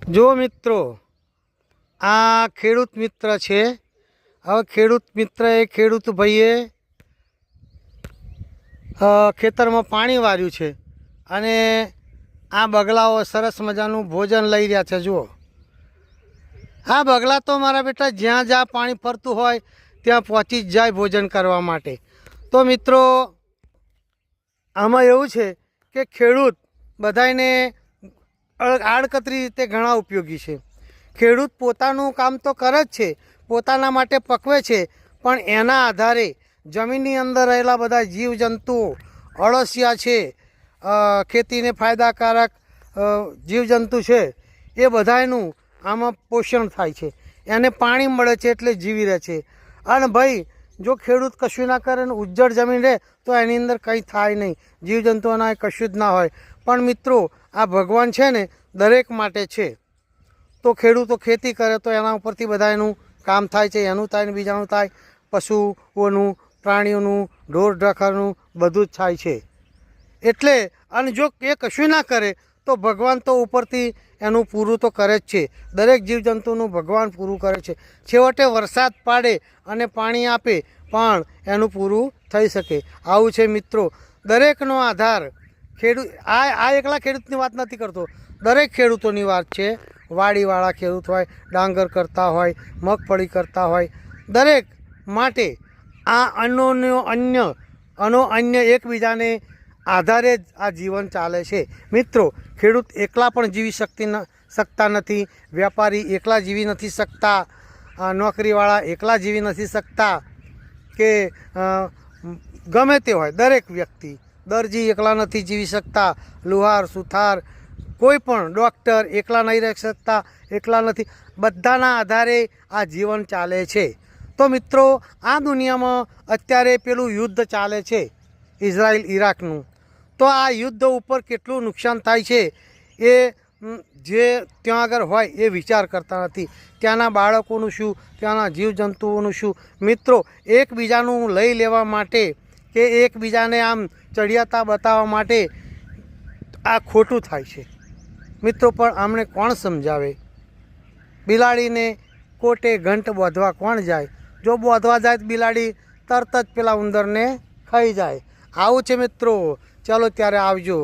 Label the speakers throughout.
Speaker 1: જો મિત્રો, આ ખેડૂત મિત્ર છે। હવે ખેડૂત મિત્ર એ ખેડૂત ભાઈએ ખેતરમાં પાણી વાર્યું છે અને આ બગલાઓ સરસ મજાનું ભોજન લઈ રહ્યા છે। જુઓ, આ બગલા તો મારા બેટા જ્યાં જ્યાં પાણી ફરતું હોય ત્યાં પહોંચી જ જાય ભોજન કરવા માટે। તો મિત્રો, આમાં એવું છે કે ખેડૂત બધાને આડકતરી રીતે ઘણા ઉપયોગી છે। ખેડૂત પોતાનું કામ તો કરે જ છે, પોતાના માટે પકવે છે, પણ એના આધારે જમીનની અંદર રહેલા બધા જીવજંતુઓ, અળસિયા છે, ખેતીને ફાયદાકારક જીવજંતુ છે, એ બધાનું આમાં પોષણ થાય છે। એને પાણી મળે છે એટલે જીવી રહે છે। અને ભાઈ, જો ખેડૂત કશું ના કરે ને ઉજ્જડ જમીન રહે તો એની અંદર કંઈ થાય નહીં, જીવજંતુઓના કશું જ ના હોય। પણ મિત્રો, આ ભગવાન છે ને દરેક માટે છે। તો ખેડૂતો ખેતી કરે તો એના ઉપરથી બધા એનું કામ થાય છે, એનું થાય ને બીજાનું થાય, પશુઓનું, પ્રાણીઓનું, ઢોર ઢાખરનું બધું જ થાય છે। એટલે અને જો એ કશું ના કરે તો ભગવાન તો ઉપરથી એનું પૂરું તો કરે જ છે। દરેક જીવજંતુનું ભગવાન પૂરું કરે છે। છેવટે વરસાદ પાડે અને પાણી આપે પણ એનું પૂરું થઈ શકે। આવું છે મિત્રો, દરેકનો આધાર ખેડૂત। આ એકલા ખેડૂતની વાત નથી કરતો, દરેક ખેડૂતોની વાત છે। વાડીવાળા ખેડૂત હોય, ડાંગર કરતા હોય, મગફળી કરતા હોય, દરેક માટે આ અન્ય એકબીજાને આધારે જ આ જીવન ચાલે છે। મિત્રો, ખેડૂત એકલા પણ જીવી શકતા નથી, વેપારી એકલા જીવી નથી શકતા, નોકરીવાળા એકલા જીવી નથી શકતા, કે ગમે તે હોય દરેક વ્યક્તિ, દરજી એકલા નથી જીવી શકતા, લુહાર, સુથાર, કોઈ પણ ડૉક્ટર એકલા નહીં રહી શકતા, એકલા નથી, બધાના આધારે આ જીવન ચાલે છે। તો મિત્રો, આ દુનિયામાં અત્યારે પેલું યુદ્ધ ચાલે છે ઇઝરાયલ ઈરાકનું, તો આ યુદ્ધ ઉપર કેટલું નુકસાન થાય છે એ જે ત્યાં આગળ હોય એ વિચાર કરતા નથી। ત્યાંના બાળકોનું શું, ત્યાંના જીવજંતુઓનું શું। મિત્રો, એકબીજાનું લઈ લેવા માટે કે એકબીજાને આમ ચડિયાતા બતાવવા માટે આ ખોટું થાય છે મિત્રો। પણ આમને કોણ સમજાવે? બિલાડીને કોટે ઘંટ બાંધવા કોણ જાય? જો બાંધવા જાય તો બિલાડી તરત જ પેલા ઉંદરને ખાઈ જાય। આવું છે મિત્રો। ચાલો ત્યારે આવજો।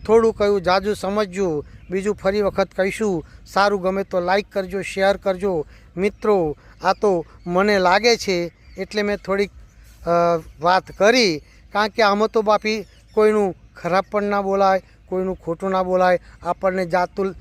Speaker 1: થોડું કહ્યું, જાજુ સમજજો, બીજું ફરી વખત કહીશું। સારું ગમે તો લાઈક કરજો, શેર કરજો। મિત્રો, આ તો મને લાગે છે એટલે મેં થોડીક વાત કરી, કારણ કે આમાં તો બાપી કોઈનું ખરાબ પણ ના બોલાય, કોઈનું ખોટું ના બોલાય, આપણને જાતું